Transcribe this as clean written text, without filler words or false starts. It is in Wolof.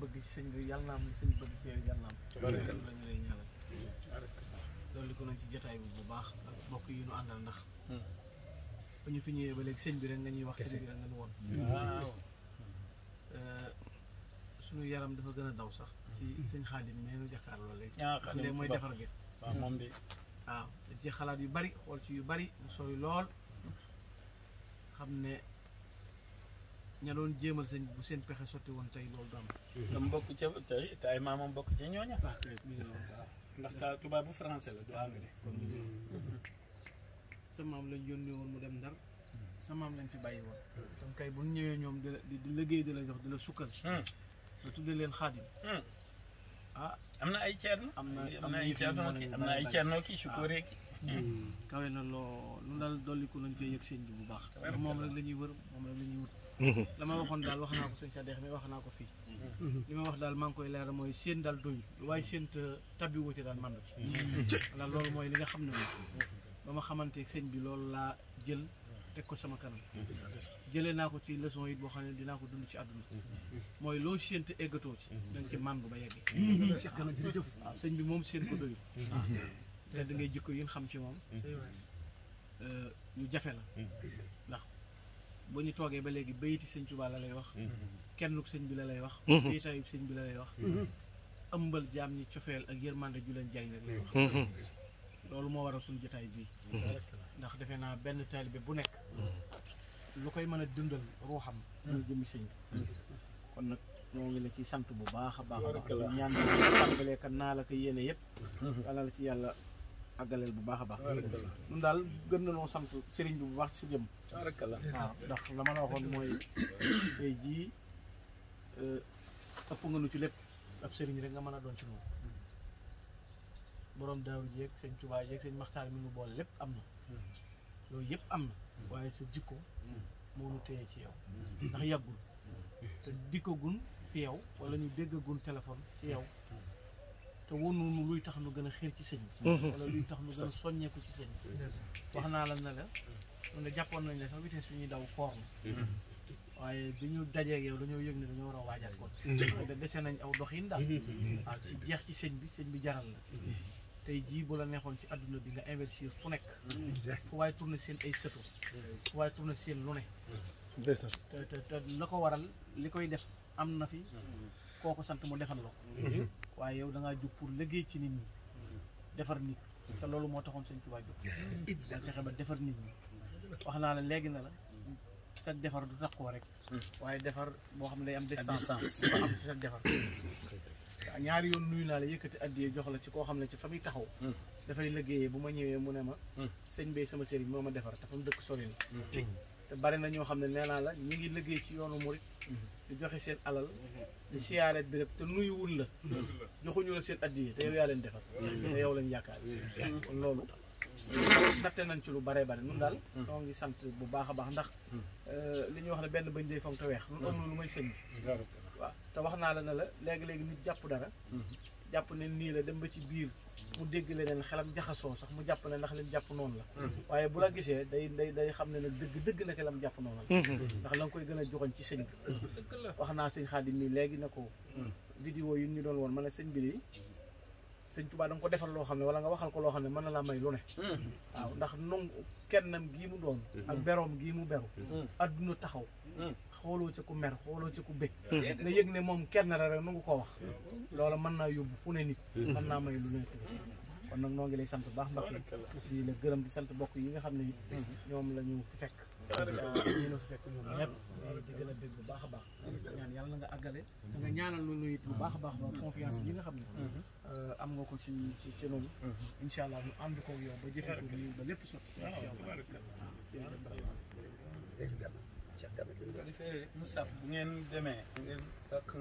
bëgg ci sëñ bi yàlla na am li sëñ bëgg ci yàlla na am. loolu la ñu lay ñaanal. loolu ko nañ ci jotaay bi bu baax ak mbokk yi ñu àndal ndax. ba ñu fi ñëwee ba léegi sëñ bi rek nga ñuy wax sëñ bi rek nga ñu woon. waaw. suñu yaram dafa gën a daw sax. ci sëñ Xaadim mais ñu jàkkaarloo léegi. xam ne mooy defar gi. waaw moom de. waaw dañ ci xalaat yu bari xool ci yu bari mu sori lool xam ne ña doon jéemal sëñ bu seen pexe sotti woon tey loolu du am. dama bokk ca tey te ay maamam bokk ca ñooña. ndax ta tubaab bu français la du anglais. sa maam lañ yónnee woon mu dem Ndar sa maam lañ fi bàyyi woon. donc kay bu ñu ñëwee ñoom di liggéey di la jox di la sukkal. nga tuddee leen Xaadim. ah am na ay ceerno. am na ay ceerno ki am na ay ceerno ki sukkooree ki. kawe na loo lu daal dolliku nañ fee yëg sëñ bi bu baax. moom rek la ñuy wër moom rek la ñuy wut. la ma waxoon daal wax naa ko sëñ Sadex mi wax naa ko fii. li ma wax daal maa ngi koy leeral mooy seen daal doyul waaye seen tabbi wu ci daal mandu ci. wala loolu mooy li nga xam ne moom ba ma xamanteeg sëñ bi loolu laa jël teg ko sama kanam. jëlee naa ko ci leçon yi boo xam ne dinaa ko dund ci àdduna. mooy loo séente eggatoo ci. dañ ci màndu ba yegg. waaw sëñ bi moom seen ko doyul. te da ngay jikko yi nga xam ci moom. yu jafe la. ndax boo ñu toogee ba léegi bayiti sëñ Tuubaa la lay wax. kennuk sëñ bi la lay wax. bayitayub sëñ bi la lay wax. ëmbal jaam ñi cofeel ak yërmande ju leen jariñ rek lay wax. loolu moo waral suñu jotaay bii. ndax defe naa benn taalibe bu nekk. lu koy mën a dundal ruuxam. muy jëmmi sëñ bi. kon nag ñoo ngi la ci sant bu baax a baax a baax. ñaan tàmbalee kan naa la ko yéene yëpp. yàlla la ci yàlla àggaleel bu baax a baax. ñun daal gën nañoo sant sëriñ bi bu baax ci sa jëm. waaw ndax la ma la waxoon mooy tey jii ëpp nga nu ci lépp ab sëriñ rek nga mën a doon ci moom. borom daaru jeeg sëñ Tuubaa jeeg sëñ Maxtaar mi nu boole lépp am na. loolu yëpp am na. waaye sa jikko moo nu téye ci yow. ndax yàggul. te dikkagun fi yow wala ñu déggagun téléphone ci yow. te wonunu luy tax nu gën a xër ci sëñ bi. wala luy tax nu gën a soññeeku ci sëñ bi. wax naa la ne la mun nga jàppoon nañ la sax vitesse bi ñuy daw koor na. waaye bi ñu dajeeg yow dañoo yëg ne dañoo war a waajal kon. te dese nañ aw doxin daal. waaw ci jeex ci sëñ bi jaral la. tey jii bu la neexoon ci adduna bi nga investir fu nekk. fu waaye tourné seen ay sëtu. fu waaye tourné seen lu ne. te la ko waral li koy def am na fi. koo ko sant mu defal la ko. waaye yow da ngaa jóg pour liggéey ci nit ñi. defar nit. te loolu moo taxoon sëñ Tuubaa jóg. da fexe ba defar nit ñi. wax naa la léegi na la. sa defar du taxoo rek. waaye defar boo xam ne day am distance. du ko am ci sa defar. ñaari yoon nuyu naa la yëkkati addiyee jox la ci koo xam ne ci fa muy taxaw. dafay liggéeyee bu ma ñëwee mu ne ma. sëñ Bay sama sëriñ moo ma defar te fa mu dëkk sori na. te bari na ñoo xam ne nee naa la ñu ngi liggéey ci yoonu murit di joxe seen alal. di siyaare bi rek te nuyuwul la. joxuñu la seen addiyee te yow yaa leen defar. te yow lañ yaakaar. kon loolu. natte nañ ci lu bare bare nun daal. ñoo ngi sant bu baax a baax ndax. li ñuy wax ne benn bañ day fonk te weex. nun amul lu may sëñ bi. waaw te wax naa la ne la léegi-léegi nit jàpp dara. jàpp ne nii la dem ba ci biir mu dégg leneen xelam jaxasoo sax mu jàpp ne ndax lim jàpp noonu la. waaye bu la gisee day xam ne nag dëgg nag lam jàpp noonu la. ndax la nga koy gën a joxoñ ci sëñ bi. wax naa sëñ Xaadim nii léegi ne ko. vidéo yi ñu doon woon ma ne sëñ bi de sëñ Tuubaa da nga ko defal loo xam ne wala nga waxal ko loo xam ne mën na laa may lu ne. waaw ndax nung kennam gii mu doon. ak beroom gii mu beru. adduna taxaw. xooloo ca ku mer xooloo ca ku bëgg. nga yëg ne moom kenn la rek nu nga ko wax. loola mën naa yóbbu fu ne nit. mën naa may lu ne kon nag noo ngi lay sant bu baax Mbakke di la gërëm di sant bokk yi nga xam ne it ñoom la ñu fi fekk. ñu la fi fekk ñoom ñëpp di gën a dégg bu baax a baax. ñaan yàlla na nga àggale. da nga ñaanal lu it bu baax a baax ba confiance bi nga xam ne. am nga ko ci noonu. incha allah ñu ànd ko yow ba jëfee ko nii ba lépp sotti. incha allah bu ngeen demee